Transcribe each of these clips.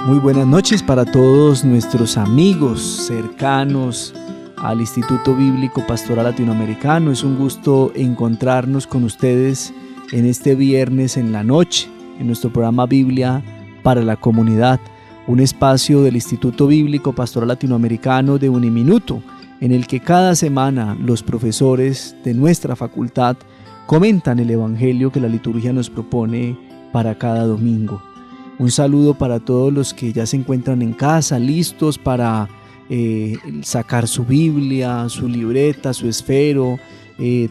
Muy buenas noches para todos nuestros amigos cercanos al Instituto Bíblico Pastoral Latinoamericano. Es un gusto encontrarnos con ustedes en este viernes en la noche, en nuestro programa Biblia para la Comunidad, un espacio del Instituto Bíblico Pastoral Latinoamericano de Uniminuto, en el que cada semana los profesores de nuestra facultad comentan el Evangelio que la liturgia nos propone para cada domingo. Un saludo para todos los que ya se encuentran en casa, listos para sacar su Biblia, su libreta, su esfero,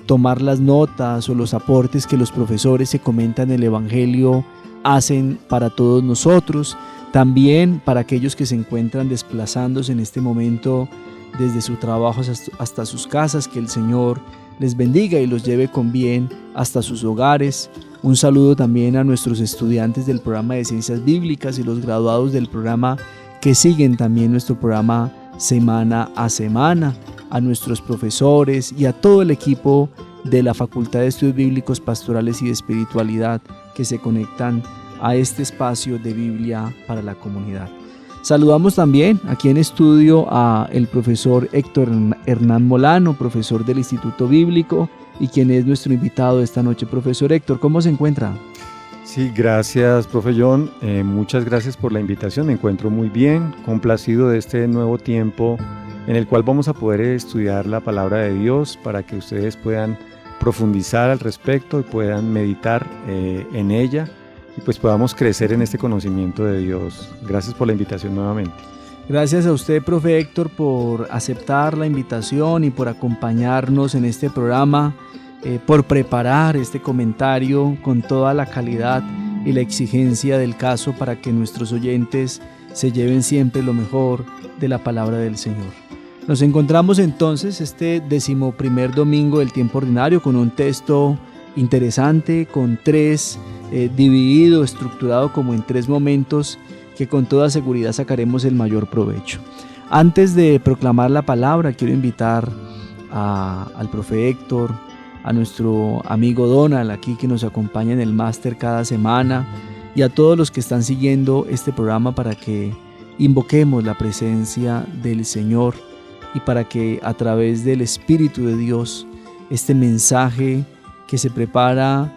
tomar las notas o los aportes que los profesores que comentan el Evangelio hacen para todos nosotros. También para aquellos que se encuentran desplazándose en este momento desde su trabajo hasta sus casas, que el Señor les bendiga y los lleve con bien hasta sus hogares. Un saludo también a nuestros estudiantes del programa de Ciencias Bíblicas y los graduados del programa que siguen también nuestro programa semana a semana, a nuestros profesores y a todo el equipo de la Facultad de Estudios Bíblicos, Pastorales y de Espiritualidad que se conectan a este espacio de Biblia para la Comunidad. Saludamos también aquí en estudio a el profesor Héctor Hernán Molano, profesor del Instituto Bíblico, y quien es nuestro invitado esta noche. Profesor Héctor, ¿cómo se encuentra? Sí, gracias, profe John. Muchas gracias por la invitación. Me encuentro muy bien, complacido de este nuevo tiempo en el cual vamos a poder estudiar la palabra de Dios para que ustedes puedan profundizar al respecto y puedan meditar en ella y pues podamos crecer en este conocimiento de Dios. Gracias por la invitación nuevamente. Gracias a usted, profe Héctor, por aceptar la invitación y por acompañarnos en este programa, por preparar este comentario con toda la calidad y la exigencia del caso para que nuestros oyentes se lleven siempre lo mejor de la palabra del Señor. Nos encontramos entonces este 11º domingo del tiempo ordinario con un texto interesante, con dividido, estructurado como en 3 momentos, que con toda seguridad sacaremos el mayor provecho. Antes de proclamar la palabra, quiero invitar al profe Héctor, a nuestro amigo Donald, aquí que nos acompaña en el máster cada semana, y a todos los que están siguiendo este programa para que invoquemos la presencia del Señor y para que a través del Espíritu de Dios, este mensaje que se prepara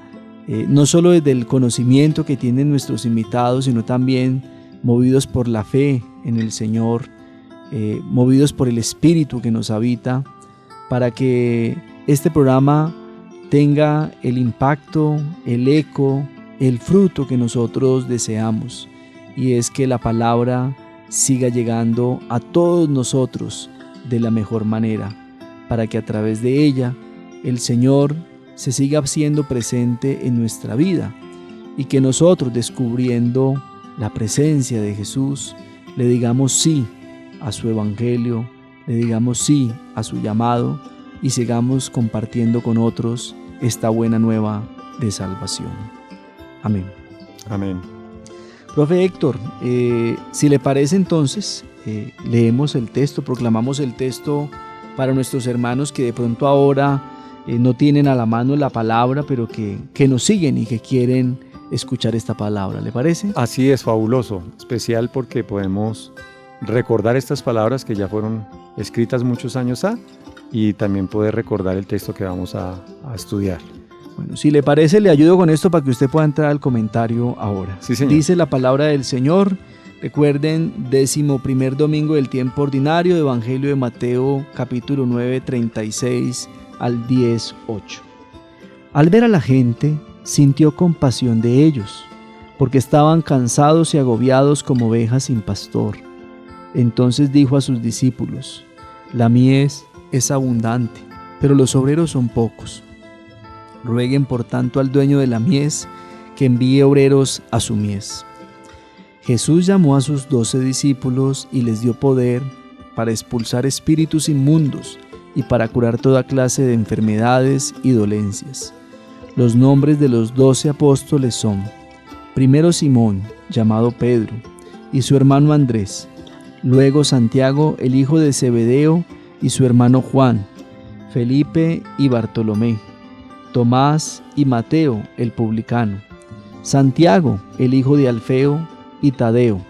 no solo desde el conocimiento que tienen nuestros invitados, sino también movidos por la fe en el Señor, movidos por el Espíritu que nos habita, para que este programa tenga el impacto, el eco, el fruto que nosotros deseamos, y es que la palabra siga llegando a todos nosotros de la mejor manera, para que a través de ella el Señor se siga haciendo presente en nuestra vida y que nosotros, descubriendo la presencia de Jesús, le digamos sí a su evangelio, le digamos sí a su llamado y sigamos compartiendo con otros esta buena nueva de salvación. Amén. Amén. Profe Héctor, si le parece entonces, leemos el texto, proclamamos el texto para nuestros hermanos que de pronto ahora no tienen a la mano la palabra, pero que nos siguen y que quieren escuchar esta palabra. ¿Le parece? Así es, fabuloso, especial porque podemos recordar estas palabras que ya fueron escritas muchos años y también poder recordar el texto que vamos a estudiar. Bueno, si le parece, le ayudo con esto para que usted pueda entrar al comentario ahora. Sí, señor. Dice la palabra del Señor. Recuerden, 11º domingo del tiempo ordinario, Evangelio de Mateo, capítulo 9, 36 al 10, 8. Al ver a la gente, sintió compasión de ellos, porque estaban cansados y agobiados como ovejas sin pastor. Entonces dijo a sus discípulos: la mies es abundante, pero los obreros son pocos. Rueguen por tanto al dueño de la mies que envíe obreros a su mies. Jesús llamó a sus 12 discípulos y les dio poder para expulsar espíritus inmundos y para curar toda clase de enfermedades y dolencias. Los nombres de los 12 apóstoles son: primero Simón, llamado Pedro, y su hermano Andrés; luego Santiago, el hijo de Zebedeo, y su hermano Juan; Felipe y Bartolomé; Tomás y Mateo, el publicano; Santiago, el hijo de Alfeo, y Tadeo;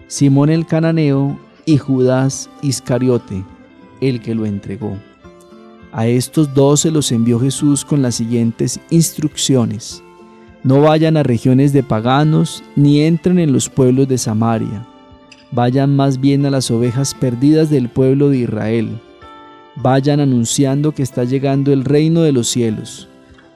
Simón el cananeo y Judas Iscariote, el que lo entregó. A estos 12 los envió Jesús con las siguientes instrucciones: no vayan a regiones de paganos, ni entren en los pueblos de Samaria. Vayan más bien a las ovejas perdidas del pueblo de Israel. Vayan anunciando que está llegando el reino de los cielos.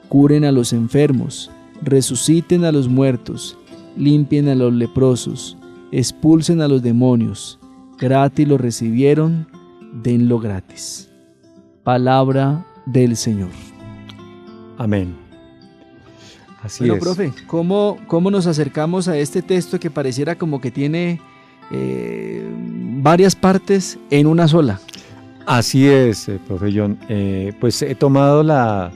Curen a los enfermos, resuciten a los muertos, limpien a los leprosos, expulsen a los demonios. Gratis lo recibieron, denlo gratis. Palabra del Señor. Amén. Así bueno, es. profe, ¿cómo nos acercamos a este texto que pareciera como que tiene varias partes en una sola? Así es, profe John. Pues he tomado la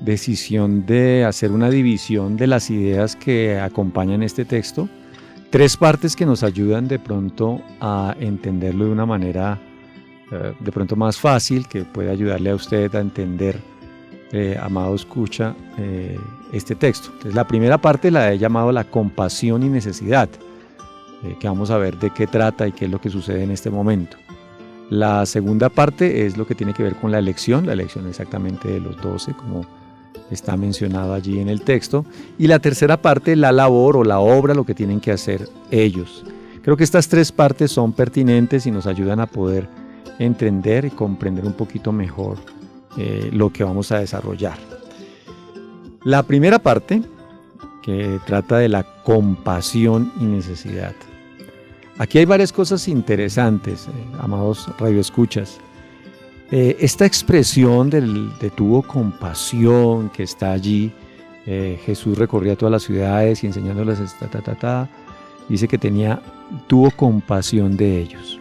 decisión de hacer una división de las ideas que acompañan este texto. 3 partes que nos ayudan de pronto a entenderlo de una manera de pronto más fácil, que puede ayudarle a usted a entender, amado escucha, este texto. Entonces, la primera parte la he llamado la compasión y necesidad, que vamos a ver de qué trata y qué es lo que sucede en este momento. La segunda parte es lo que tiene que ver con la elección exactamente de los 12, como está mencionado allí en el texto. Y la tercera parte, la labor o la obra, lo que tienen que hacer ellos. Creo que estas 3 partes son pertinentes y nos ayudan a poder entender y comprender un poquito mejor lo que vamos a desarrollar. La primera parte, que trata de la compasión y necesidad. Aquí hay varias cosas interesantes, amados radioescuchas. Esta expresión de tuvo compasión que está allí, Jesús recorría todas las ciudades y enseñándoles, dice que tuvo compasión de ellos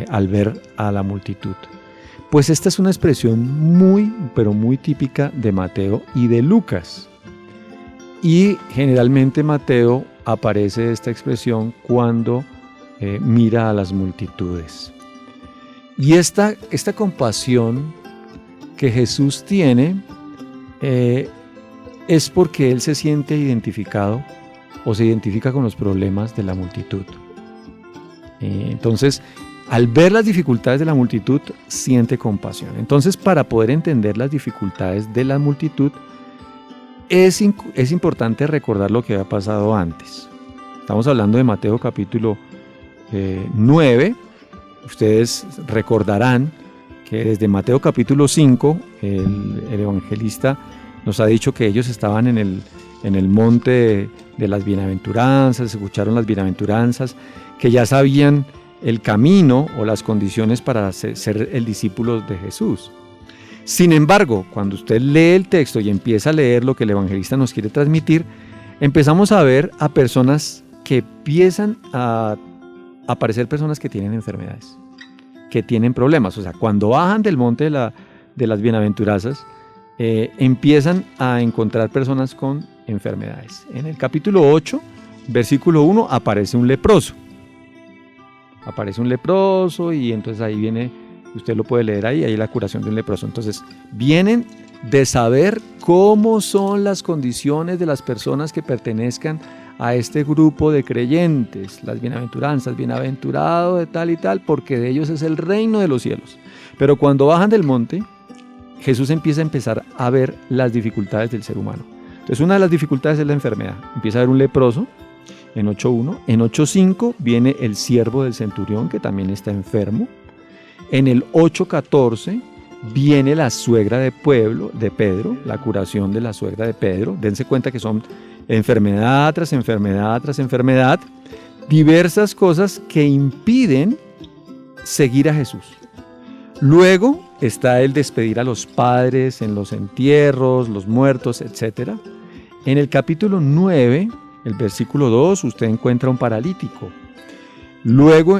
al ver a la multitud. Pues esta es una expresión muy, pero muy típica de Mateo y de Lucas. Y generalmente Mateo aparece esta expresión cuando mira a las multitudes. Y esta compasión que Jesús tiene es porque Él se siente identificado o se identifica con los problemas de la multitud. Entonces, al ver las dificultades de la multitud, siente compasión. Entonces, para poder entender las dificultades de la multitud, es importante recordar lo que había pasado antes. Estamos hablando de Mateo capítulo 9. Ustedes recordarán que desde Mateo capítulo 5, el evangelista nos ha dicho que ellos estaban en el monte de las bienaventuranzas, escucharon las bienaventuranzas, que ya sabían el camino o las condiciones para ser el discípulo de Jesús. Sin embargo, cuando usted lee el texto y empieza a leer lo que el evangelista nos quiere transmitir, empezamos a ver a personas que empiezan a aparecer personas que tienen enfermedades, que tienen problemas. O sea, cuando bajan del monte de las bienaventuranzas, empiezan a encontrar personas con enfermedades. En el capítulo 8, versículo 1, aparece un leproso. Y entonces ahí viene, usted lo puede leer ahí la curación de un leproso. Entonces, vienen de saber cómo son las condiciones de las personas que pertenezcan a este grupo de creyentes, las bienaventuranzas, bienaventurado de tal y tal, porque de ellos es el reino de los cielos. Pero cuando bajan del monte, Jesús empieza a ver las dificultades del ser humano. Entonces, una de las dificultades es la enfermedad. Empieza a ver un leproso en 8.1. En 8.5 viene el siervo del centurión, que también está enfermo. En el 8.14 viene la suegra de Pedro, la curación de la suegra de Pedro. Dense cuenta que son enfermedad tras enfermedad tras enfermedad, diversas cosas que impiden seguir a Jesús. Luego está el despedir a los padres en los entierros, los muertos, etc. En el capítulo 9, el versículo 2, usted encuentra un paralítico. Luego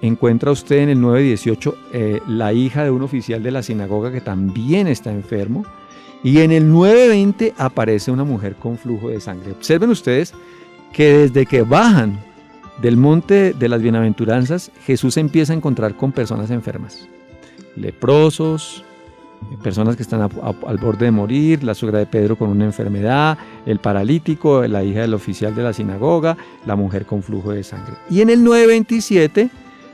encuentra usted en el 9:18 la hija de un oficial de la sinagoga que también está enfermo. Y en el 9:20 aparece una mujer con flujo de sangre. Observen ustedes que desde que bajan del monte de las bienaventuranzas, Jesús empieza a encontrar con personas enfermas, leprosos, personas que están al borde de morir, la suegra de Pedro con una enfermedad, el paralítico, la hija del oficial de la sinagoga, la mujer con flujo de sangre. Y en el 9:27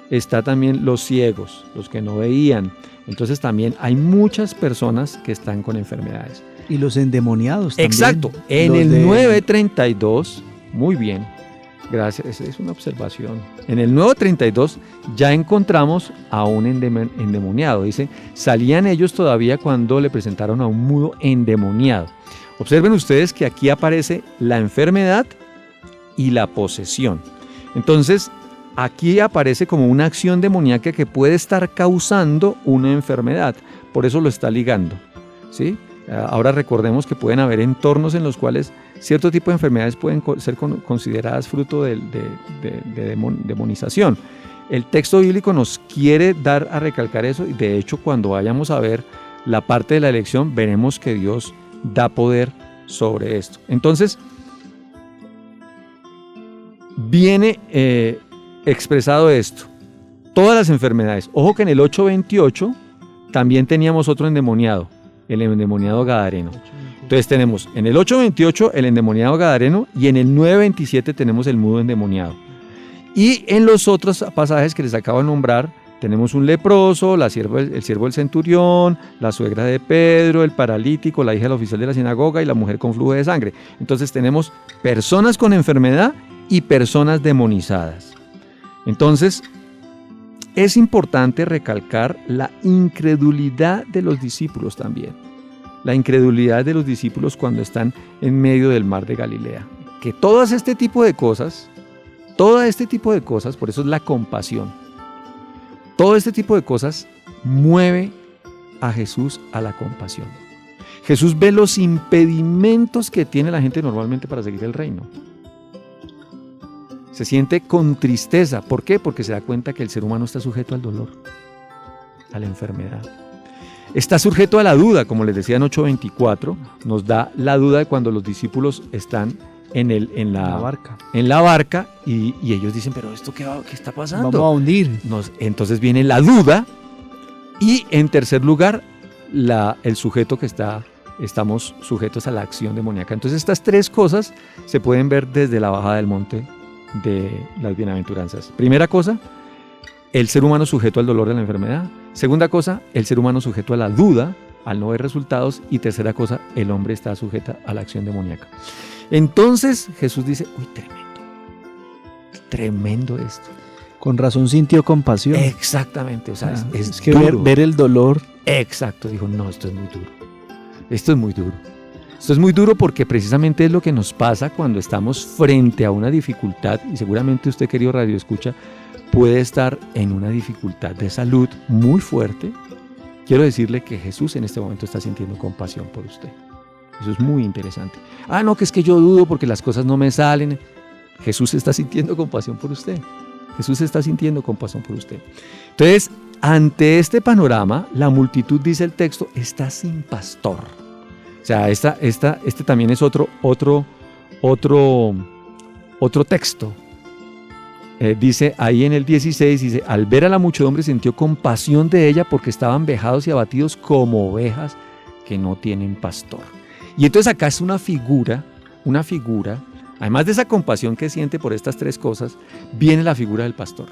está también los ciegos, los que no veían. Entonces también hay muchas personas que están con enfermedades. Y los endemoniados también. Exacto, en el 9:32, muy bien, gracias, es una observación. En el 9:32 ya encontramos a un endemoniado. Dice, salían ellos todavía cuando le presentaron a un mudo endemoniado. Observen ustedes que aquí aparece la enfermedad y la posesión. Entonces, aquí aparece como una acción demoníaca que puede estar causando una enfermedad. Por eso lo está ligando, ¿sí? Ahora recordemos que pueden haber entornos en los cuales cierto tipo de enfermedades pueden ser consideradas fruto de demonización. El texto bíblico nos quiere dar a recalcar eso, y de hecho cuando vayamos a ver la parte de la elección veremos que Dios da poder sobre esto. Entonces viene expresado esto, todas las enfermedades. Ojo que en el 8:28 también teníamos otro endemoniado, el endemoniado gadareno. Entonces tenemos en el 8:28 el endemoniado gadareno y en el 9:27 tenemos el mudo endemoniado. Y en los otros pasajes que les acabo de nombrar tenemos un leproso, el siervo del centurión, la suegra de Pedro, el paralítico, la hija del oficial de la sinagoga y la mujer con flujo de sangre. Entonces tenemos personas con enfermedad y personas demonizadas. Entonces es importante recalcar la incredulidad de los discípulos también. La incredulidad de los discípulos cuando están en medio del mar de Galilea. Que todo este tipo de cosas, por eso es la compasión, todo este tipo de cosas mueve a Jesús a la compasión. Jesús ve los impedimentos que tiene la gente normalmente para seguir el reino. Se siente con tristeza. ¿Por qué? Porque se da cuenta que el ser humano está sujeto al dolor, a la enfermedad. Está sujeto a la duda, como les decía en 8:24, nos da la duda de cuando los discípulos están en la barca y ellos dicen, pero ¿esto qué está pasando? Vamos a hundir. Entonces viene la duda y en tercer lugar el sujeto que estamos sujetos a la acción demoníaca. Entonces estas tres cosas se pueden ver desde la bajada del monte de las bienaventuranzas. Primera cosa, el ser humano sujeto al dolor de la enfermedad. Segunda cosa, el ser humano sujeto a la duda, al no ver resultados. Y tercera cosa, el hombre está sujeto a la acción demoníaca. Entonces Jesús dice, uy, tremendo esto. Con razón sintió compasión. Exactamente, o sea, es que duro. ver el dolor. Exacto, dijo, no, esto es muy duro. Esto es muy duro. Esto es muy duro porque precisamente es lo que nos pasa cuando estamos frente a una dificultad, y seguramente usted, querido Radio Escucha, puede estar en una dificultad de salud muy fuerte. Quiero decirle que Jesús en este momento está sintiendo compasión por usted. Eso es muy interesante. No, que es que yo dudo porque las cosas no me salen. Jesús está sintiendo compasión por usted. Jesús está sintiendo compasión por usted. Entonces, ante este panorama, la multitud, dice el texto, está sin pastor. O sea, este también es otro texto. Dice ahí en el 16, dice, al ver a la muchedumbre sintió compasión de ella porque estaban vejados y abatidos como ovejas que no tienen pastor. Y entonces acá es una figura, además de esa compasión que siente por estas tres cosas, viene la figura del pastor,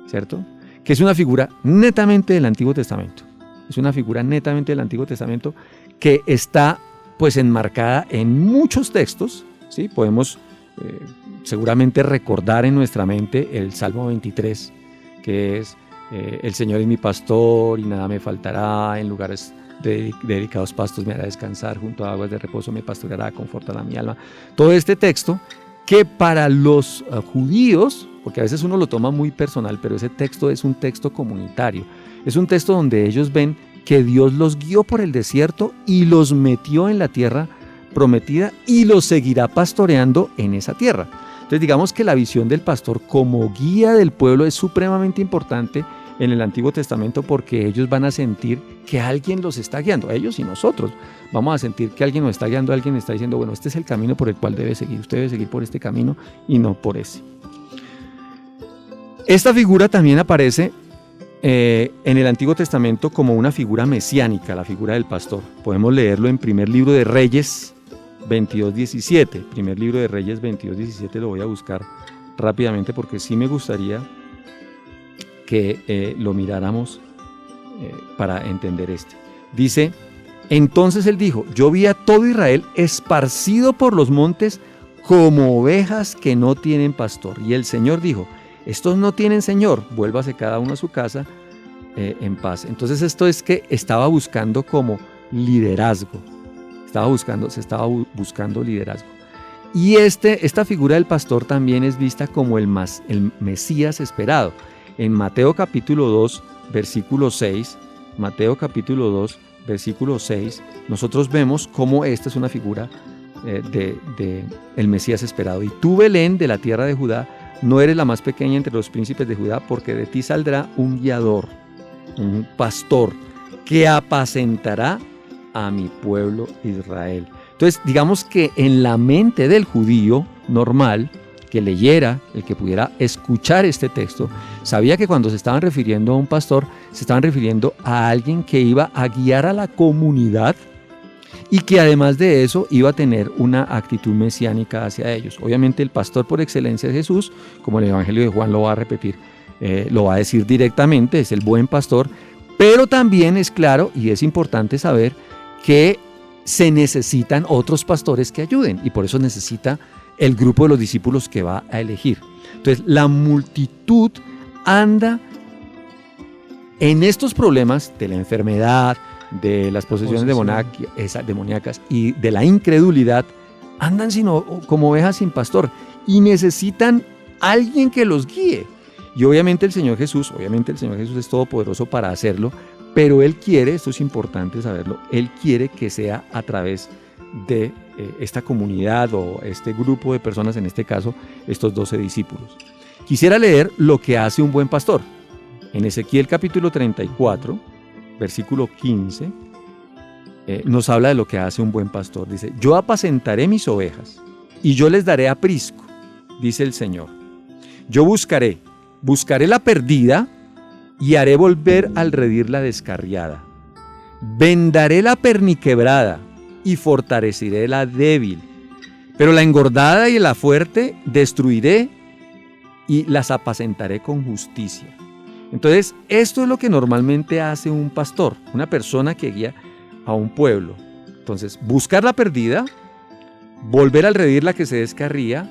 ¿cierto? Que es una figura netamente del Antiguo Testamento. Es una figura netamente del Antiguo Testamento que está pues enmarcada en muchos textos, ¿sí? Podemos seguramente recordar en nuestra mente el Salmo 23, que es el Señor es mi pastor y nada me faltará, en lugares de delicados pastos me hará descansar, junto a aguas de reposo me pastoreará, confortará mi alma. Todo este texto que para los judíos, porque a veces uno lo toma muy personal, pero ese texto es un texto comunitario, es un texto donde ellos ven que Dios los guió por el desierto y los metió en la tierra prometida y los seguirá pastoreando en esa tierra. Entonces digamos que la visión del pastor como guía del pueblo es supremamente importante en el Antiguo Testamento, porque ellos van a sentir que alguien los está guiando, ellos y nosotros vamos a sentir que alguien nos está guiando, alguien está diciendo, bueno, este es el camino por el cual debe seguir, usted debe seguir por este camino y no por ese. Esta figura también aparece en el Antiguo Testamento como una figura mesiánica, la figura del pastor. Podemos leerlo en Primer Libro de Reyes 22:17. Primer Libro de Reyes 22:17 lo voy a buscar rápidamente porque sí me gustaría que lo miráramos para entender Dice, entonces él dijo, yo vi a todo Israel esparcido por los montes como ovejas que no tienen pastor. Y el Señor dijo, estos no tienen señor, vuélvase cada uno a su casa en paz. Entonces esto es que estaba buscando como liderazgo, se estaba buscando liderazgo. Y esta figura del pastor también es vista como el Mesías esperado. En Mateo capítulo 2, versículo 6, nosotros vemos cómo esta es una figura del Mesías esperado. Y tú, Belén, de la tierra de Judá, no eres la más pequeña entre los príncipes de Judá, porque de ti saldrá un guiador, un pastor, que apacentará a mi pueblo Israel. Entonces, digamos que en la mente del judío normal, que leyera, el que pudiera escuchar este texto, sabía que cuando se estaban refiriendo a un pastor, se estaban refiriendo a alguien que iba a guiar a la comunidad y que además de eso iba a tener una actitud mesiánica hacia ellos. Obviamente el pastor por excelencia es Jesús, como el Evangelio de Juan lo va a repetir, lo va a decir directamente, es el buen pastor, pero también es claro y es importante saber que se necesitan otros pastores que ayuden y por eso necesita el grupo de los discípulos que va a elegir. Entonces la multitud anda en estos problemas de la enfermedad, de las posesiones demoníacas y de la incredulidad, andan como ovejas sin pastor y necesitan alguien que los guíe. Y obviamente el Señor Jesús es todopoderoso para hacerlo, pero Él quiere, esto es importante saberlo, Él quiere que sea a través de esta comunidad o este grupo de personas, en este caso, estos 12 discípulos. Quisiera leer lo que hace un buen pastor. En Ezequiel capítulo 34, versículo 15, nos habla de lo que hace un buen pastor. Dice, yo apacentaré mis ovejas y yo les daré aprisco, dice el Señor. Yo buscaré la perdida y haré volver al redil la descarriada. Vendaré la perniquebrada y fortaleceré la débil, pero la engordada y la fuerte destruiré y las apacentaré con justicia. Entonces, esto es lo que normalmente hace un pastor, una persona que guía a un pueblo. Entonces, buscar la perdida, volver al redil la que se descarría,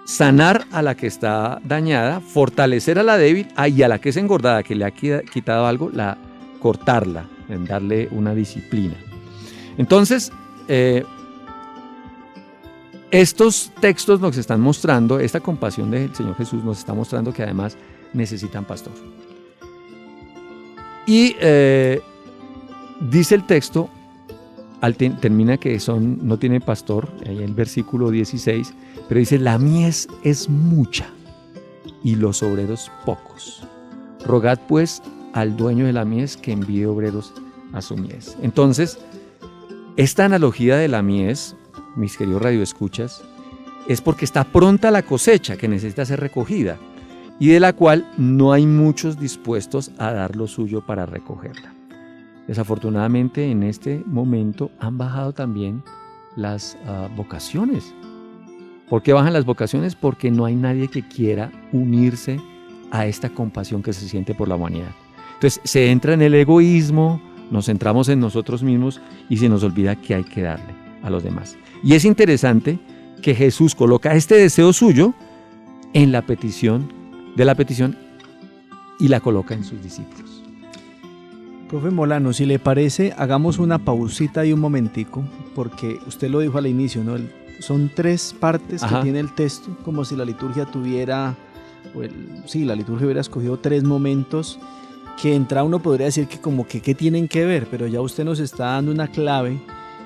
sanar a la que está dañada, fortalecer a la débil y a la que es engordada, que le ha quitado algo, cortarla, darle una disciplina. Entonces, estos textos nos están mostrando, esta compasión del Señor Jesús nos está mostrando que además necesitan pastor. Y dice el texto, termina que no tiene pastor, ahí en el versículo 16, pero dice, la mies es mucha y los obreros pocos. Rogad pues al dueño de la mies que envíe obreros a su mies. Entonces, esta analogía de la mies, mis queridos radioescuchas, es porque está pronta la cosecha que necesita ser recogida y de la cual no hay muchos dispuestos a dar lo suyo para recogerla. Desafortunadamente en este momento han bajado también las vocaciones. ¿Por qué bajan las vocaciones? Porque no hay nadie que quiera unirse a esta compasión que se siente por la humanidad. Entonces se entra en el egoísmo, nos centramos en nosotros mismos y se nos olvida que hay que darle a los demás. Y es interesante que Jesús coloca este deseo suyo en la petición y la coloca en sus discípulos. Profe Molano, si le parece, hagamos una pausita y un momentico, porque usted lo dijo al inicio, ¿no? Son 3 partes que tiene el texto, como si la liturgia tuviera, la liturgia hubiera escogido 3 momentos que entra uno podría decir que como que qué tienen que ver, pero ya usted nos está dando una clave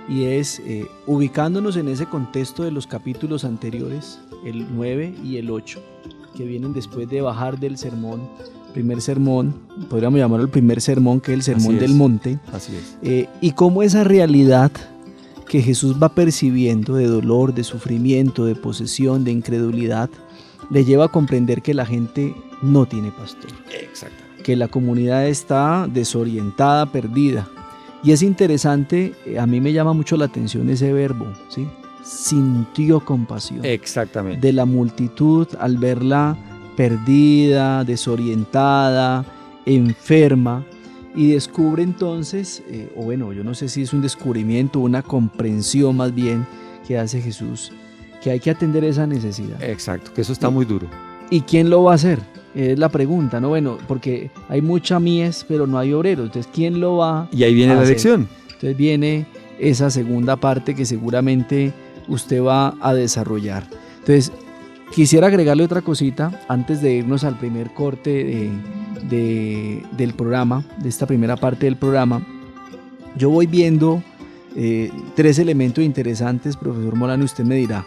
y es ubicándonos en ese contexto de los capítulos anteriores, el 9 y el 8, que vienen después de bajar del sermón, primer sermón, podríamos llamarlo el primer sermón, que es el sermón del monte. Así es. Y cómo esa realidad que Jesús va percibiendo de dolor, de sufrimiento, de posesión, de incredulidad, le lleva a comprender que la gente no tiene pastor. Exacto. que la comunidad está desorientada, perdida. Y es interesante, a mí me llama mucho la atención ese verbo, ¿sí? Sintió compasión. Exactamente. De la multitud al verla perdida, desorientada, enferma, y descubre entonces, o bueno, yo no sé si es un descubrimiento, una comprensión más bien que hace Jesús, que hay que atender esa necesidad. Exacto, que eso está muy duro. ¿Y quién lo va a hacer? Es la pregunta, ¿no? Bueno, porque hay mucha mies, pero no hay obreros. Entonces, ¿quién lo va a hacer? Y ahí viene la lección. Entonces viene esa segunda parte que seguramente usted va a desarrollar. Entonces, quisiera agregarle otra cosita antes de irnos al primer corte del programa, de esta primera parte del programa. Yo voy viendo 3 elementos interesantes, profesor Molano, usted me dirá.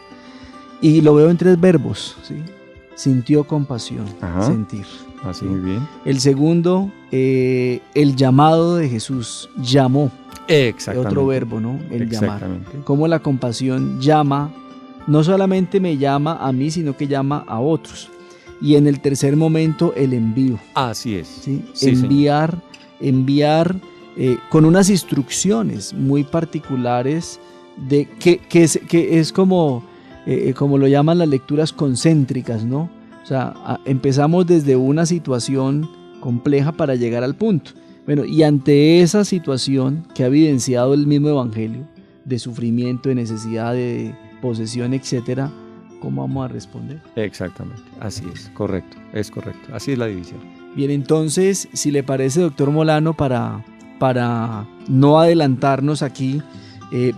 Y lo veo en 3 verbos, ¿sí? Sintió compasión, sentir. Así, muy bien. El segundo, el llamado de Jesús, llamó. Exactamente. Otro verbo, ¿no? El llamar. Exactamente. Cómo la compasión llama, no solamente me llama a mí, sino que llama a otros. Y en el tercer momento, el envío. Así es. ¿Sí? Sí, enviar con unas instrucciones muy particulares de que es como lo llaman las lecturas concéntricas, ¿no? O sea, empezamos desde una situación compleja para llegar al punto. Bueno, y ante esa situación que ha evidenciado el mismo Evangelio, de sufrimiento, de necesidad, de posesión, etcétera, ¿cómo vamos a responder? Exactamente, así es correcto, así es la división. Bien, entonces, si le parece, doctor Molano, para no adelantarnos aquí,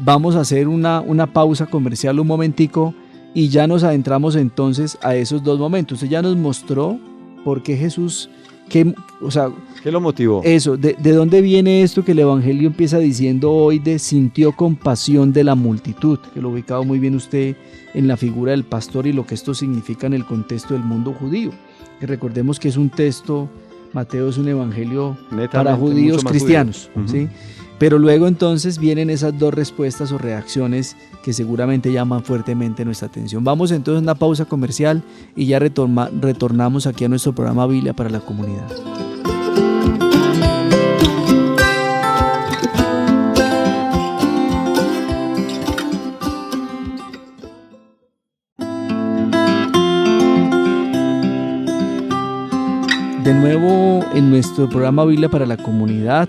vamos a hacer una pausa comercial un momentico y ya nos adentramos entonces a esos 2 momentos. Usted ya nos mostró por qué Jesús, ¿qué lo motivó? Eso, ¿de dónde viene esto que el Evangelio empieza diciendo hoy de sintió compasión de la multitud? Que lo ha ubicado muy bien usted en la figura del pastor y lo que esto significa en el contexto del mundo judío. Que recordemos que es un texto, Mateo es un evangelio para judíos cristianos, ¿sí? Pero luego entonces vienen esas 2 respuestas o reacciones que seguramente llaman fuertemente nuestra atención. Vamos entonces a una pausa comercial y ya retornamos aquí a nuestro programa Biblia para la Comunidad. De nuevo en nuestro programa Biblia para la Comunidad,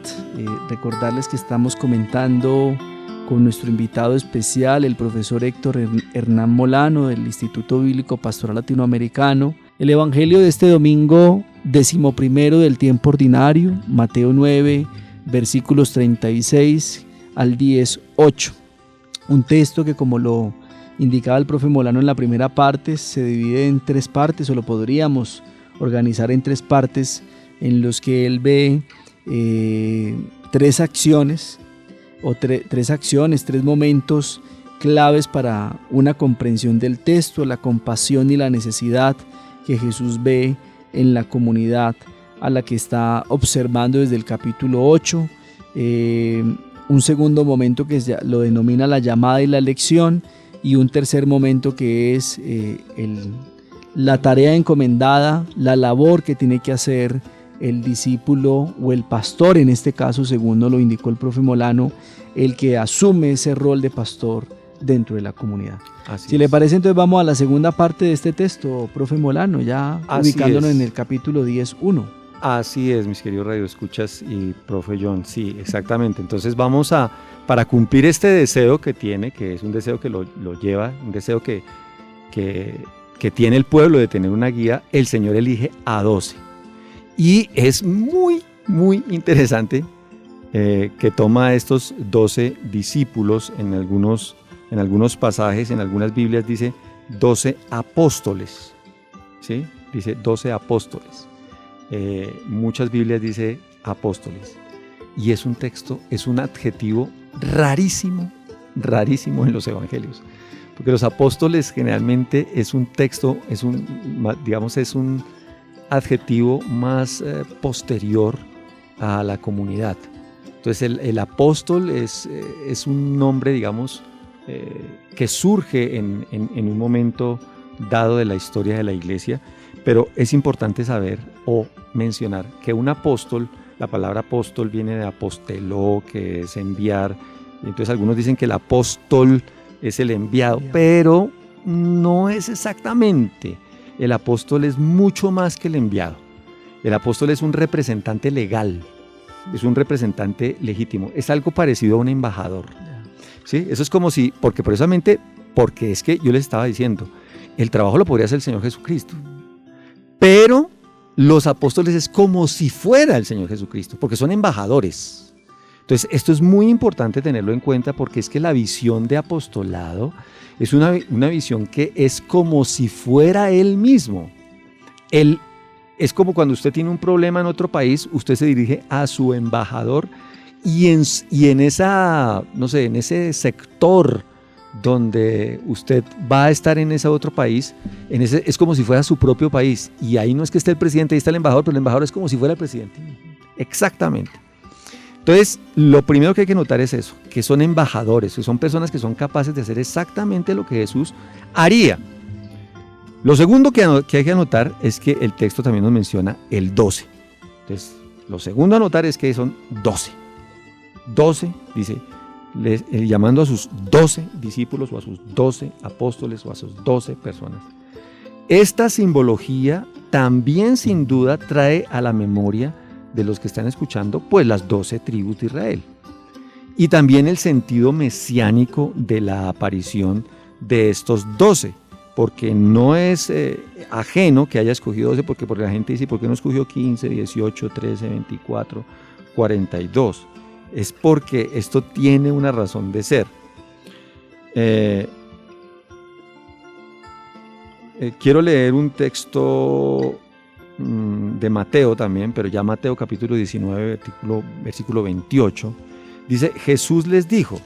recordarles que estamos comentando con nuestro invitado especial, el profesor Héctor Hernán Molano del Instituto Bíblico Pastoral Latinoamericano, el Evangelio de este domingo 11º del tiempo ordinario, Mateo 9, versículos 36 al 18. Un texto que, como lo indicaba el profe Molano en la primera parte, se divide en 3 partes, o lo podríamos organizar en 3 partes, en los que él ve 3 acciones, o 3 momentos claves para una comprensión del texto, la compasión y la necesidad que Jesús ve en la comunidad a la que está observando desde el capítulo 8, un segundo momento que lo denomina la llamada y la elección, y un tercer momento que es la tarea encomendada, la labor que tiene que hacer el discípulo o el pastor, en este caso, según nos lo indicó el profe Molano, el que asume ese rol de pastor dentro de la comunidad. Si le parece, entonces vamos a la segunda parte de este texto, profe Molano, ya ubicándonos en el capítulo 10:1. Así es, mis queridos radioescuchas y profe John, sí, exactamente. Entonces vamos para cumplir este deseo que tiene, que es un deseo que lo lleva, un deseo que tiene el pueblo de tener una guía, el Señor elige a 12. Y es muy, muy interesante que toma a estos 12 discípulos, en algunos pasajes, en algunas Biblias dice 12 apóstoles, ¿sí? Dice 12 apóstoles. Muchas Biblias dice apóstoles. Y es un texto, es un adjetivo rarísimo en los evangelios. Porque los apóstoles generalmente es un texto, es un adjetivo más posterior a la comunidad. Entonces el apóstol es un nombre, digamos, que surge en un momento dado de la historia de la iglesia, Pero es importante saber o mencionar que un apóstol, la palabra apóstol viene de aposteló, que es enviar. Entonces algunos dicen que el apóstol es el enviado, pero no es exactamente. El apóstol es mucho más que el enviado. El apóstol es un representante legal, es un representante legítimo. Es algo parecido a un embajador. ¿Sí? Eso es como si, porque es que yo les estaba diciendo, el trabajo lo podría hacer el Señor Jesucristo. Pero los apóstoles es como si fuera el Señor Jesucristo, porque son embajadores. Entonces, esto es muy importante tenerlo en cuenta, porque es que la visión de apostolado es una visión que es como si fuera Él mismo. Es como cuando usted tiene un problema en otro país, usted se dirige a su embajador y en esa, no sé, en ese sector donde usted va a estar en ese otro país, es como si fuera su propio país, y ahí no es que esté el presidente, ahí está el embajador, pero el embajador es como si fuera el presidente. Exactamente. Entonces, lo primero que hay que notar es eso, que son embajadores, que son personas que son capaces de hacer exactamente lo que Jesús haría. Lo segundo que hay que anotar es que el texto también nos menciona el 12. Entonces, lo segundo a anotar es que son 12. 12, dice, llamando a sus 12 discípulos o a sus 12 apóstoles o a sus 12 personas. Esta simbología también sin duda trae a la memoria de los que están escuchando pues las 12 tribus de Israel y también el sentido mesiánico de la aparición de estos 12, porque no es ajeno que haya escogido 12, porque la gente dice, ¿por qué no escogió 15, 18, 13, 24, 42? Es porque esto tiene una razón de ser. Quiero leer un texto de Mateo también, pero ya Mateo capítulo 19, versículo 28. Dice, Jesús les dijo,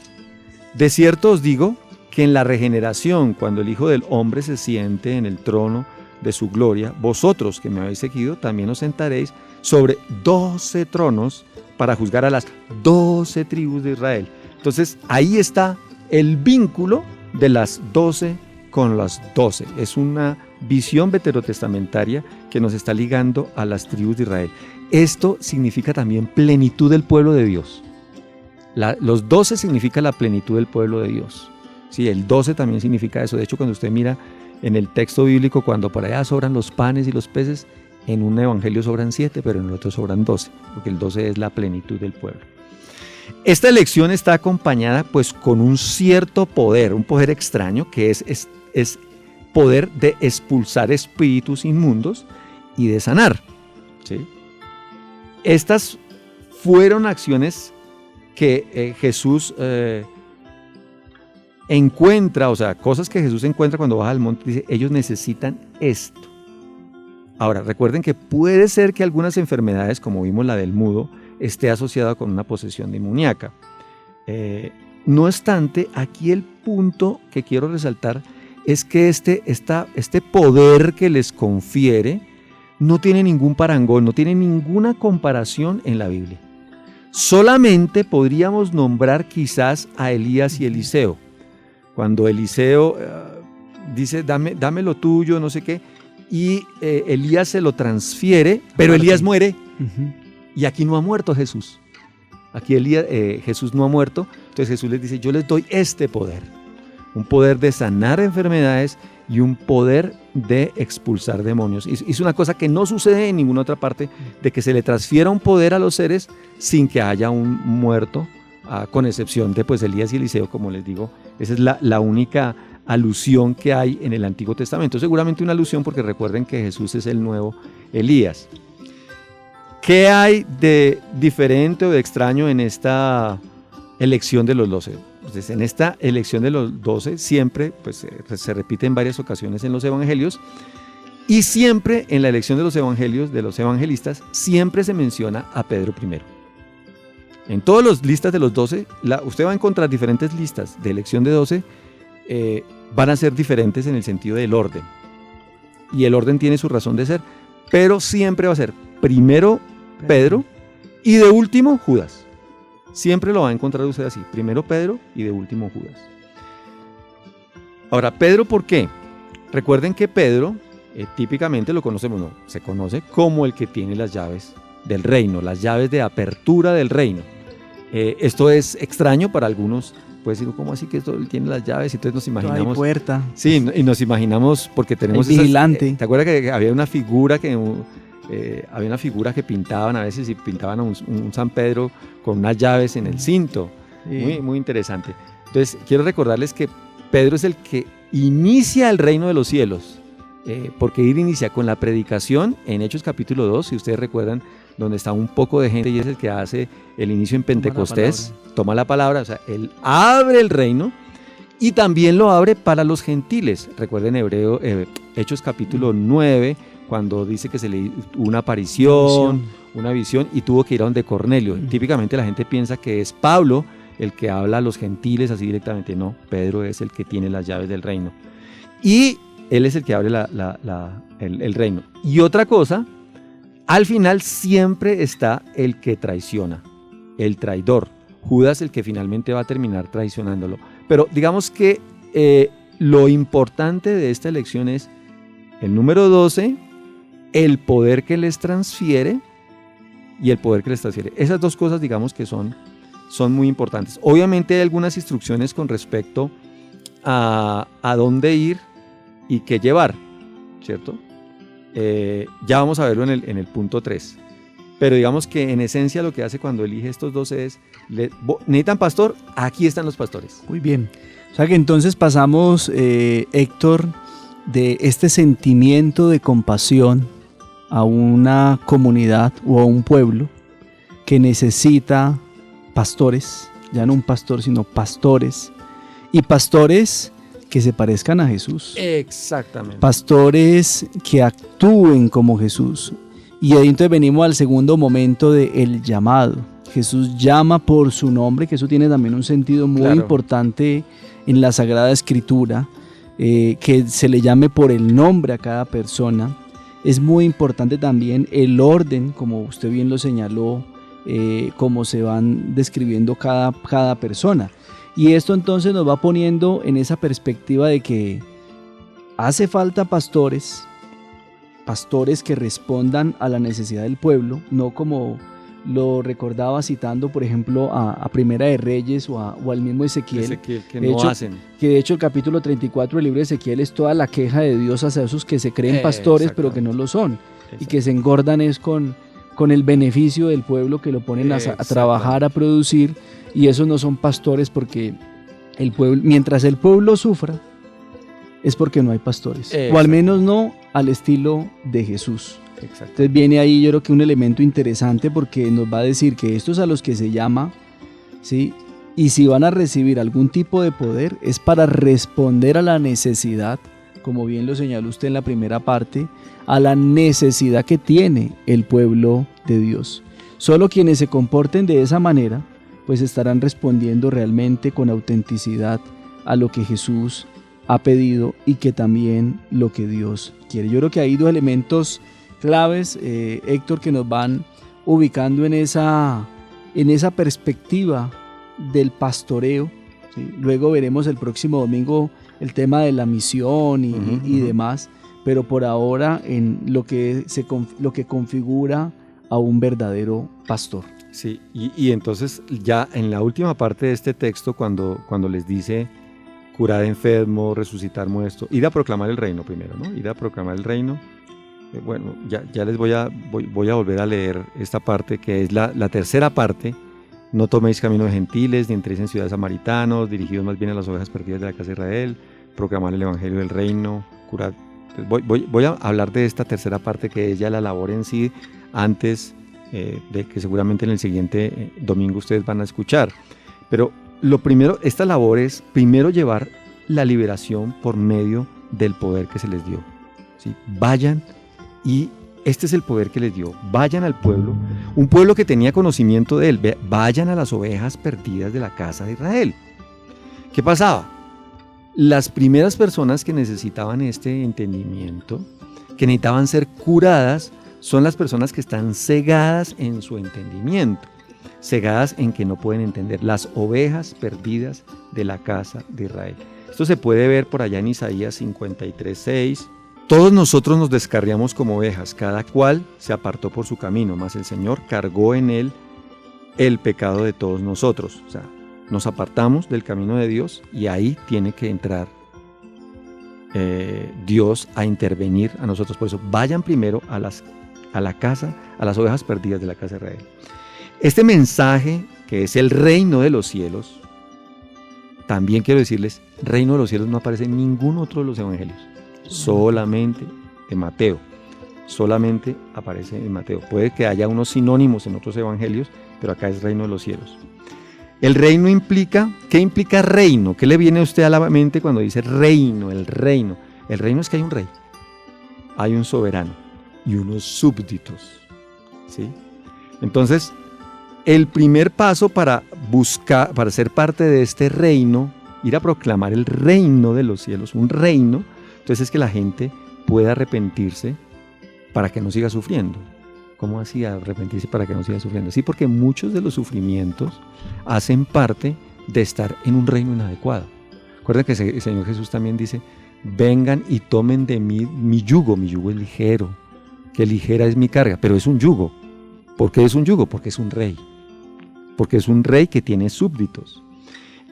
de cierto os digo que en la regeneración, cuando el Hijo del Hombre se siente en el trono de su gloria, vosotros que me habéis seguido, también os sentaréis sobre 12 tronos para juzgar a las 12 tribus de Israel. Entonces, ahí está el vínculo de las 12 con las 12. Es una visión veterotestamentaria que nos está ligando a las tribus de Israel. Esto significa también plenitud del pueblo de Dios. Los 12 significa la plenitud del pueblo de Dios. Sí, el 12 también significa eso. De hecho, cuando usted mira en el texto bíblico, cuando por allá sobran los panes y los peces, en un evangelio sobran 7, pero en el otro sobran 12, porque el 12 es la plenitud del pueblo. Esta elección está acompañada pues con un cierto poder, un poder extraño, que es poder de expulsar espíritus inmundos y de sanar. ¿Sí? Estas fueron acciones que Jesús encuentra, o sea, cosas que Jesús encuentra cuando baja al monte, dice, ellos necesitan esto. Ahora, recuerden que puede ser que algunas enfermedades, como vimos la del mudo, esté asociada con una posesión demoníaca. No obstante, aquí el punto que quiero resaltar es que este poder que les confiere no tiene ningún parangón, no tiene ninguna comparación en la Biblia. Solamente podríamos nombrar quizás a Elías y Eliseo. Cuando Eliseo dice, dame lo tuyo, no sé qué, y Elías se lo transfiere, pero Elías muere. Y aquí no ha muerto Jesús. Aquí Jesús no ha muerto. Entonces Jesús les dice, yo les doy este poder. Un poder de sanar enfermedades y un poder de expulsar demonios. Es una cosa que no sucede en ninguna otra parte, de que se le transfiera un poder a los seres sin que haya un muerto, con excepción de pues Elías y Eliseo, como les digo. Esa es la única alusión que hay en el Antiguo Testamento. Seguramente una alusión porque recuerden que Jesús es el nuevo Elías. ¿Qué hay de diferente o de extraño en esta elección de los 12? Pues en esta elección de los 12 siempre pues, se repite en varias ocasiones en los evangelios, y siempre en la elección de los evangelios, de los evangelistas, siempre se menciona a Pedro primero. En todas las listas de los 12, usted va a encontrar diferentes listas de elección de 12, van a ser diferentes en el sentido del orden. Y el orden tiene su razón de ser, pero siempre va a ser primero Pedro y de último Judas. Siempre lo va a encontrar usted así, primero Pedro y de último Judas. Ahora, Pedro, ¿por qué? Recuerden que Pedro típicamente lo conocemos, no, se conoce como el que tiene las llaves del reino, las llaves de apertura del reino. Esto es extraño para algunos, puede decir, ¿cómo así que esto él tiene las llaves? Entonces nos imaginamos... Hay puerta. Sí, y nos imaginamos, porque tenemos hay vigilante. ¿te acuerdas que había una figura que pintaban a veces, y pintaban a un San Pedro con unas llaves en el cinto? Sí. Muy, muy interesante. Entonces, quiero recordarles que Pedro es el que inicia el reino de los cielos, porque él inicia con la predicación en Hechos capítulo 2, si ustedes recuerdan, donde está un poco de gente y es el que hace el inicio en Pentecostés, toma la palabra, o sea, él abre el reino y también lo abre para los gentiles. Recuerden Hechos capítulo 9, cuando dice que se le hubo una aparición, una visión, y tuvo que ir a donde Cornelio. Típicamente la gente piensa que es Pablo el que habla a los gentiles así directamente. No, Pedro es el que tiene las llaves del reino. Y él es el que abre el reino. Y otra cosa, al final siempre está el que traiciona, el traidor. Judas, el que finalmente va a terminar traicionándolo. Pero digamos que lo importante de esta elección es el número 12, el poder que les transfiere y el poder que les transfiere. Esas dos cosas, digamos que son muy importantes. Obviamente hay algunas instrucciones con respecto a dónde ir y qué llevar, ¿cierto? Ya vamos a verlo en el punto 3. Pero digamos que en esencia lo que hace cuando elige estos 12 es, ¿necesitan pastor? Aquí están los pastores. Muy bien. O sea que entonces pasamos, Héctor, de este sentimiento de compasión a una comunidad o a un pueblo que necesita pastores, ya no un pastor, sino pastores, y pastores que se parezcan a Jesús. Exactamente. Pastores que actúen como Jesús. Y ahí entonces venimos al segundo momento del llamado. Jesús llama por su nombre, que eso tiene también un sentido muy importante en la Sagrada Escritura, que se le llame por el nombre a cada persona. Es muy importante también el orden, como usted bien lo señaló, cómo se van describiendo cada persona. Y esto entonces nos va poniendo en esa perspectiva de que hace falta pastores que respondan a la necesidad del pueblo, no como lo recordaba citando, por ejemplo, a Primera de Reyes o al mismo Ezequiel, que no hacen. Que de hecho el capítulo 34 del libro de Ezequiel es toda la queja de Dios hacia esos que se creen pastores, pero que no lo son, y que se engordan es con el beneficio del pueblo, que lo ponen a trabajar, a producir, y esos no son pastores, porque el pueblo, mientras el pueblo sufra, es porque no hay pastores, o al menos no al estilo de Jesús. Entonces viene ahí, yo creo que un elemento interesante, porque nos va a decir que estos a los que se llama, ¿sí? Y si van a recibir algún tipo de poder, es para responder a la necesidad, como bien lo señaló usted en la primera parte, a la necesidad que tiene el pueblo de Dios. Solo quienes se comporten de esa manera, pues estarán respondiendo realmente con autenticidad a lo que Jesús ha pedido y que también lo que Dios quiere. Yo creo que hay dos elementos claves, Héctor, que nos van ubicando en esa perspectiva del pastoreo, ¿sí? Luego veremos el próximo domingo el tema de la misión y demás, pero por ahora en lo que configura a un verdadero pastor. Sí, y entonces ya en la última parte de este texto, cuando les dice curar enfermos, resucitar muertos, ir a proclamar el reino primero, ¿no? Ir a proclamar el reino. Bueno, ya les voy a volver a leer esta parte, que es la tercera parte. No toméis camino de gentiles, ni entréis en ciudades samaritanos, dirigidos más bien a las ovejas perdidas de la casa de Israel, proclamar el evangelio del reino, curar. Entonces voy a hablar de esta tercera parte, que es ya la labor en sí, antes de que seguramente en el siguiente domingo ustedes van a escuchar. Pero lo primero, esta labor es primero llevar la liberación por medio del poder que se les dio, ¿sí? Vayan, y este es el poder que les dio. Vayan al pueblo, un pueblo que tenía conocimiento de él. Vayan a las ovejas perdidas de la casa de Israel. ¿Qué pasaba? Las primeras personas que necesitaban este entendimiento, que necesitaban ser curadas, son las personas que están cegadas en su entendimiento, cegadas en que no pueden entender, las ovejas perdidas de la casa de Israel. Esto se puede ver por allá en Isaías 53:6, Todos nosotros nos descarriamos como ovejas, cada cual se apartó por su camino, mas el Señor cargó en él el pecado de todos nosotros. O sea, nos apartamos del camino de Dios y ahí tiene que entrar Dios a intervenir a nosotros. Por eso vayan primero a las ovejas perdidas de la casa de Israel. Este mensaje, que es el reino de los cielos, también quiero decirles, reino de los cielos no aparece en ningún otro de los evangelios, solamente en Mateo, solamente aparece en Mateo. Puede que haya unos sinónimos en otros evangelios, pero acá es reino de los cielos. El reino implica, ¿qué implica reino? ¿Qué le viene a usted a la mente cuando dice reino? El reino es que hay un rey, hay un soberano y unos súbditos, ¿sí? Entonces, el primer paso para ser parte de este reino, ir a proclamar el reino de los cielos, un reino, entonces es que la gente pueda arrepentirse para que no siga sufriendo. ¿Cómo así arrepentirse para que no siga sufriendo? Sí, porque muchos de los sufrimientos hacen parte de estar en un reino inadecuado. Recuerden que el Señor Jesús también dice, vengan y tomen de mí mi yugo es ligero, que ligera es mi carga, pero es un yugo. ¿Por qué es un yugo? Porque es un rey. Porque es un rey que tiene súbditos.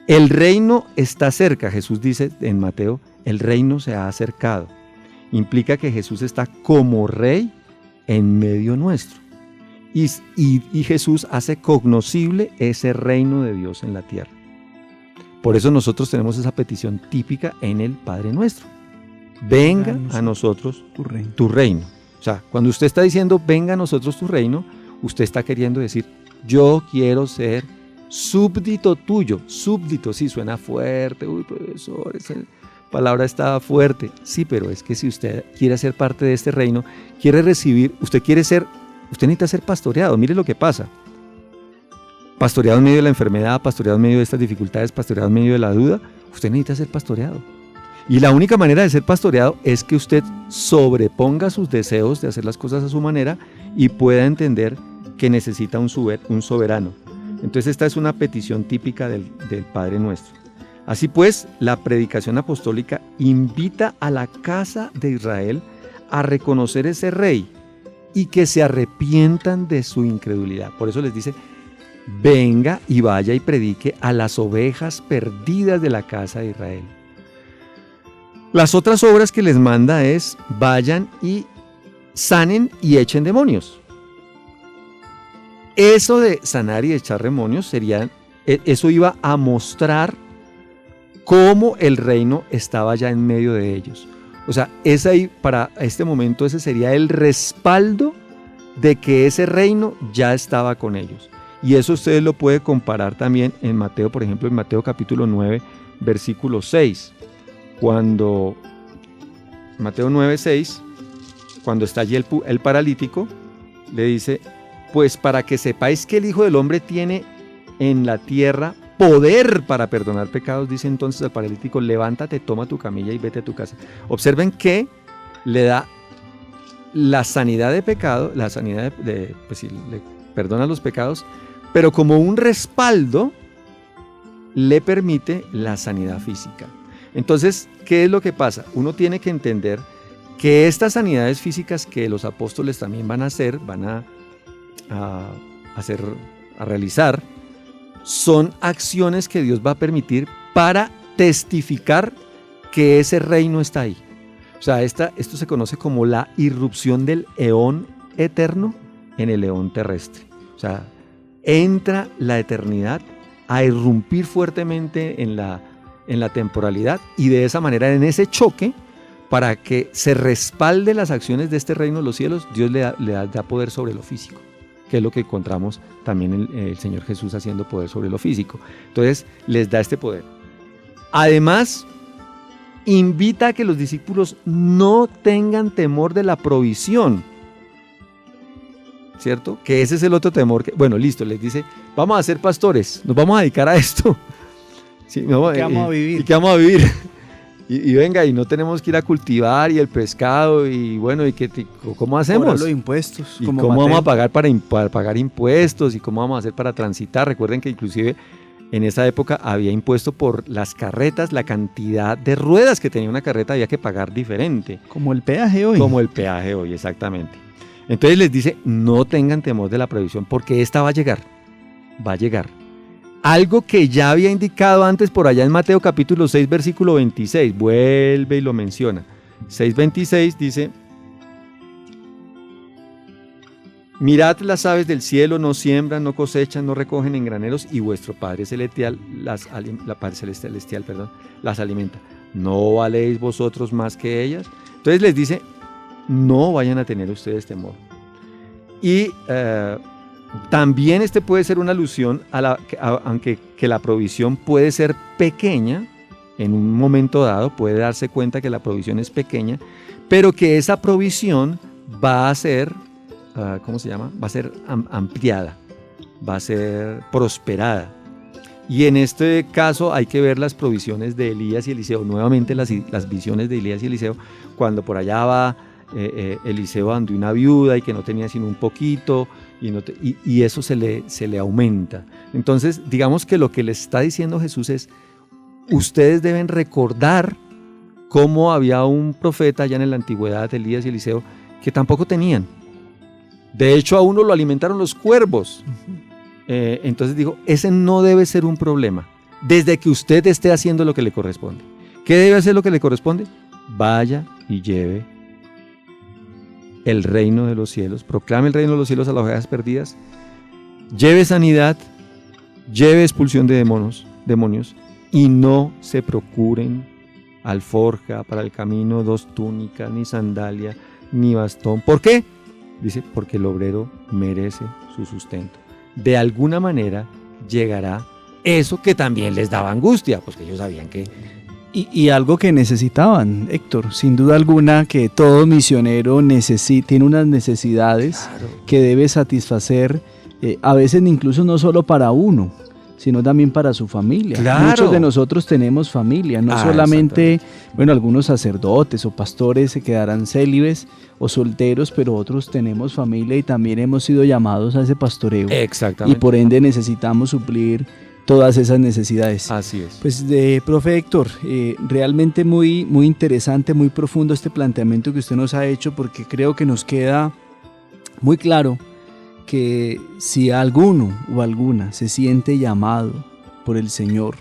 El reino está cerca, Jesús dice en Mateo, el reino se ha acercado. Implica que Jesús está como rey en medio nuestro. Y Jesús hace cognoscible ese reino de Dios en la tierra. Por eso nosotros tenemos esa petición típica en el Padre Nuestro. Venga a nosotros tu reino. O sea, cuando usted está diciendo venga a nosotros tu reino, usted está queriendo decir yo quiero ser súbdito tuyo. Súbdito, sí, suena fuerte. Uy, profesor, esa palabra está fuerte. Sí, pero es que si usted quiere ser parte de este reino, quiere recibir, usted necesita ser pastoreado. Mire lo que pasa. Pastoreado en medio de la enfermedad, pastoreado en medio de estas dificultades, pastoreado en medio de la duda, usted necesita ser pastoreado. Y la única manera de ser pastoreado es que usted sobreponga sus deseos de hacer las cosas a su manera y pueda entender que necesita un soberano. Entonces esta es una petición típica del Padre Nuestro. Así pues, la predicación apostólica invita a la casa de Israel a reconocer ese rey y que se arrepientan de su incredulidad. Por eso les dice, venga y vaya y predique a las ovejas perdidas de la casa de Israel. Las otras obras que les manda es, vayan y sanen y echen demonios. Eso de sanar y echar demonios eso iba a mostrar cómo el reino estaba ya en medio de ellos. O sea, para este momento ese sería el respaldo de que ese reino ya estaba con ellos. Y eso ustedes lo pueden comparar también en Mateo, por ejemplo, en Mateo capítulo 9, versículo 6. Mateo 9, 6, cuando está allí el paralítico, le dice, pues para que sepáis que el Hijo del Hombre tiene en la tierra poder para perdonar pecados, dice entonces al paralítico, levántate, toma tu camilla y vete a tu casa. Observen que le da la sanidad de pecado, la sanidad pues sí, le perdona los pecados, pero como un respaldo le permite la sanidad física. Entonces, ¿qué es lo que pasa? Uno tiene que entender que estas sanidades físicas que los apóstoles también van a hacer, a realizar, son acciones que Dios va a permitir para testificar que ese reino está ahí. O sea, esto se conoce como la irrupción del eón eterno en el eón terrestre. O sea, entra la eternidad a irrumpir fuertemente en la temporalidad y de esa manera, en ese choque, para que se respalde las acciones de este reino de los cielos, Dios le da poder sobre lo físico, que es lo que encontramos también el Señor Jesús haciendo poder sobre lo físico. Entonces, les da este poder. Además, invita a que los discípulos no tengan temor de la provisión, ¿cierto? Que ese es el otro temor. Bueno, listo, les dice, vamos a ser pastores, nos vamos a dedicar a esto. Sí, ¿qué vamos a vivir? ¿Y qué vamos a vivir? Y venga, y no tenemos que ir a cultivar y el pescado y bueno, ¿cómo hacemos? Cobrar los impuestos. ¿Y cómo vamos a pagar para pagar impuestos? ¿Y cómo vamos a hacer para transitar? Recuerden que inclusive en esa época había impuesto por las carretas, la cantidad de ruedas que tenía una carreta había que pagar diferente. Como el peaje hoy. Como el peaje hoy, exactamente. Entonces les dice, no tengan temor de la prohibición, porque esta va a llegar, va a llegar. Algo que ya había indicado antes por allá en Mateo capítulo 6, versículo 26, vuelve y lo menciona. 6:26 dice, mirad las aves del cielo, no siembran, no cosechan, no recogen en graneros, y vuestro Padre Celestial las alimenta. ¿No valéis vosotros más que ellas? Entonces les dice, no vayan a tener ustedes temor. Y también puede ser una alusión aunque la provisión puede ser pequeña, en un momento dado puede darse cuenta que la provisión es pequeña, pero que esa provisión va a ser, va a ser ampliada, va a ser prosperada. Y en este caso hay que ver las provisiones de Elías y Eliseo, nuevamente las visiones de Elías y Eliseo, cuando por allá va Eliseo ante una viuda y que no tenía sino un poquito, y eso se le aumenta. Entonces, digamos que lo que les está diciendo Jesús es, ustedes deben recordar cómo había un profeta allá en la antigüedad, Elías y Eliseo, que tampoco tenían. De hecho, a uno lo alimentaron los cuervos. Entonces dijo, ese no debe ser un problema, desde que usted esté haciendo lo que le corresponde. ¿Qué debe hacer lo que le corresponde? Vaya y lleve el reino de los cielos, proclame el reino de los cielos a las ovejas perdidas, lleve sanidad, lleve expulsión de demonios, y no se procuren alforja para el camino, 2 túnicas, ni sandalia, ni bastón. ¿Por qué? Dice, porque el obrero merece su sustento. De alguna manera llegará eso que también les daba angustia, pues que ellos sabían que... Y algo que necesitaban, Héctor, sin duda alguna, que todo misionero tiene unas necesidades, claro, que debe satisfacer, a veces incluso no solo para uno, sino también para su familia. Claro. Muchos de nosotros tenemos familia, no solamente, bueno, algunos sacerdotes o pastores se quedarán célibes o solteros, pero otros tenemos familia y también hemos sido llamados a ese pastoreo. Exactamente. Y por ende necesitamos suplir todas esas necesidades. Así es. Pues profe Héctor, realmente muy, muy interesante, muy profundo este planteamiento que usted nos ha hecho, porque creo que nos queda muy claro que si alguno o alguna se siente llamado por el Señor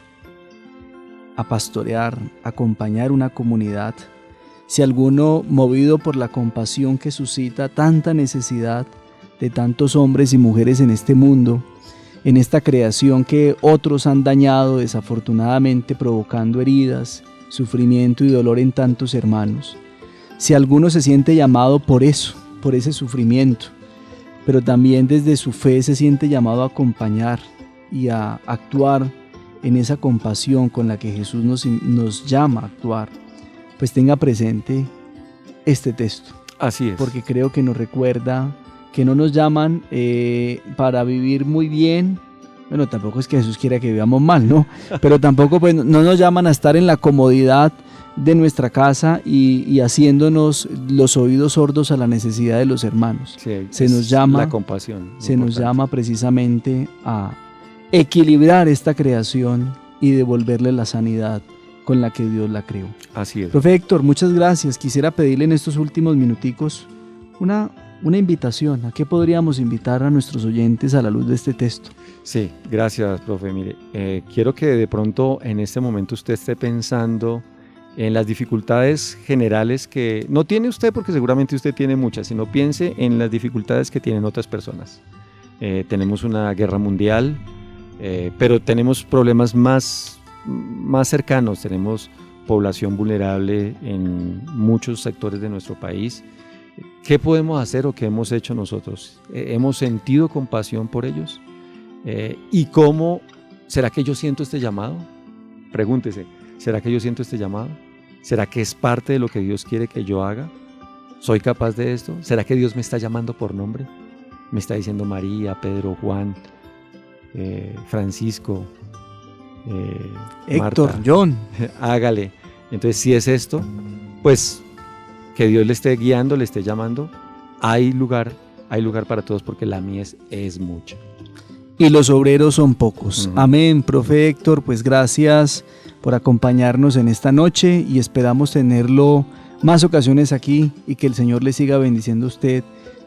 a pastorear, a acompañar una comunidad, si alguno, movido por la compasión que suscita tanta necesidad de tantos hombres y mujeres en este mundo, en esta creación que otros han dañado desafortunadamente, provocando heridas, sufrimiento y dolor en tantos hermanos, si alguno se siente llamado por eso, por ese sufrimiento, pero también desde su fe se siente llamado a acompañar y a actuar en esa compasión con la que Jesús nos llama a actuar, pues tenga presente este texto. Así es. Porque creo que nos recuerda que no nos llaman para vivir muy bien. Bueno, tampoco es que Jesús quiera que vivamos mal, ¿no? Pero tampoco pues, no nos llaman a estar en la comodidad de nuestra casa y haciéndonos los oídos sordos a la necesidad de los hermanos. Sí, se nos llama la compasión. Se nos llama precisamente a equilibrar esta creación y devolverle la sanidad con la que Dios la creó. Así es. Profe Héctor, muchas gracias. Quisiera pedirle en estos últimos minuticos una invitación. ¿A qué podríamos invitar a nuestros oyentes a la luz de este texto? Sí, gracias, profe. Mire, quiero que de pronto en este momento usted esté pensando en las dificultades generales que no tiene usted, porque seguramente usted tiene muchas, sino piense en las dificultades que tienen otras personas. Tenemos una guerra mundial, pero tenemos problemas más cercanos, tenemos población vulnerable en muchos sectores de nuestro país. ¿Qué podemos hacer o qué hemos hecho nosotros? ¿Hemos sentido compasión por ellos? ¿Y cómo? ¿Será que yo siento este llamado? Pregúntese, ¿será que yo siento este llamado? ¿Será que es parte de lo que Dios quiere que yo haga? ¿Soy capaz de esto? ¿Será que Dios me está llamando por nombre? Me está diciendo María, Pedro, Juan, Francisco, Héctor, Marta, John. Hágale. Entonces, si es esto, pues que Dios le esté guiando, le esté llamando. Hay lugar para todos, porque la mies es mucha. y los obreros son pocos. Amén, profe Héctor, pues gracias por acompañarnos en esta noche y esperamos tenerlo más ocasiones aquí y que el Señor le siga bendiciendo a usted,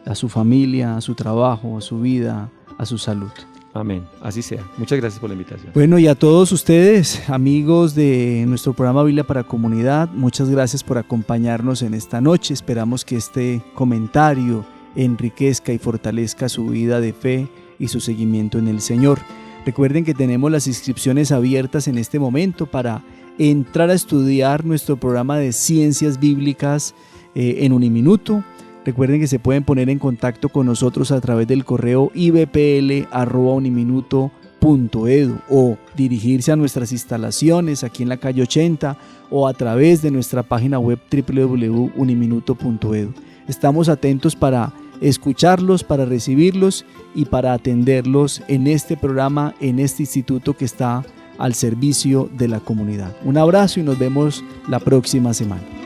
a su familia, a su trabajo, a su vida, a su salud. Amén, así sea. Muchas gracias por la invitación. Bueno, y a todos ustedes, amigos de nuestro programa Biblia para Comunidad, muchas gracias por acompañarnos en esta noche. Esperamos que este comentario enriquezca y fortalezca su vida de fe y su seguimiento en el Señor. Recuerden que tenemos las inscripciones abiertas en este momento para entrar a estudiar nuestro programa de Ciencias Bíblicas en Uniminuto. Recuerden que se pueden poner en contacto con nosotros a través del correo ibpl@uniminuto.edu o dirigirse a nuestras instalaciones aquí en la calle 80 o a través de nuestra página web www.uniminuto.edu. Estamos atentos para escucharlos, para recibirlos y para atenderlos en este programa, en este instituto que está al servicio de la comunidad. Un abrazo y nos vemos la próxima semana.